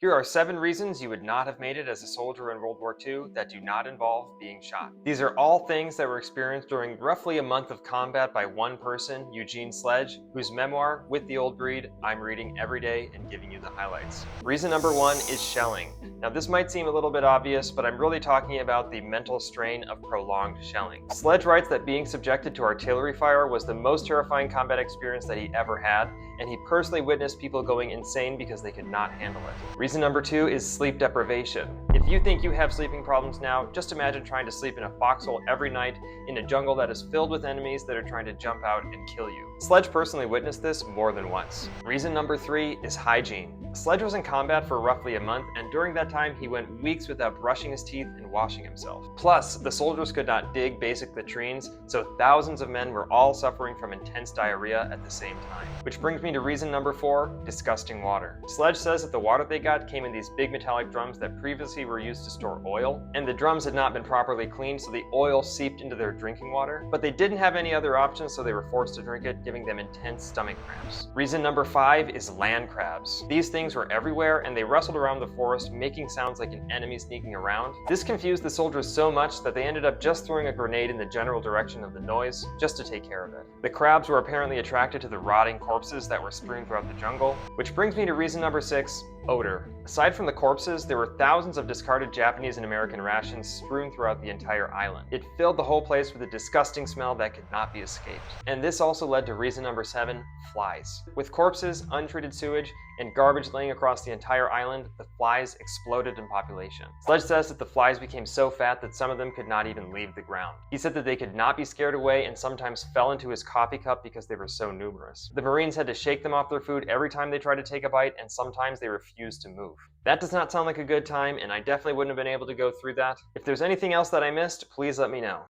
Here are 7 reasons you would not have made it as a soldier in World War II that do not involve being shot. These are all things that were experienced during roughly a month of combat by one person, Eugene Sledge, whose memoir, With the Old Breed, I'm reading every day and giving you the highlights. Reason number 1 is shelling. Now, this might seem a little bit obvious, but I'm really talking about the mental strain of prolonged shelling. Sledge writes that being subjected to artillery fire was the most terrifying combat experience that he ever had, and he personally witnessed people going insane because they could not handle it. Reason number 2 is sleep deprivation. If you think you have sleeping problems now, just imagine trying to sleep in a foxhole every night in a jungle that is filled with enemies that are trying to jump out and kill you. Sledge personally witnessed this more than once. Reason number 3 is hygiene. Sledge was in combat for roughly a month, and during that time he went weeks without brushing his teeth and washing himself. Plus, the soldiers could not dig basic latrines, so thousands of men were all suffering from intense diarrhea at the same time. Which brings me to reason number 4, disgusting water. Sledge says that the water they got came in these big metallic drums that previously were used to store oil, and the drums had not been properly cleaned, so the oil seeped into their drinking water. But they didn't have any other options, so they were forced to drink it, giving them intense stomach cramps. Reason number 5 is land crabs. These things were everywhere, and they rustled around the forest, making sounds like an enemy sneaking around. This confused the soldiers so much that they ended up just throwing a grenade in the general direction of the noise, just to take care of it. The crabs were apparently attracted to the rotting corpses that were strewn throughout the jungle. Which brings me to reason number 6, odor. Aside from the corpses, there were thousands of discarded Japanese and American rations strewn throughout the entire island. It filled the whole place with a disgusting smell that could not be escaped. And this also led to reason number 7, flies. With corpses, untreated sewage, and garbage laying across the entire island, the flies exploded in population. Sledge says that the flies became so fat that some of them could not even leave the ground. He said that they could not be scared away and sometimes fell into his coffee cup because they were so numerous. The Marines had to shake them off their food every time they tried to take a bite, and sometimes they refused to move. That does not sound like a good time, and I definitely wouldn't have been able to go through that. If there's anything else that I missed, please let me know.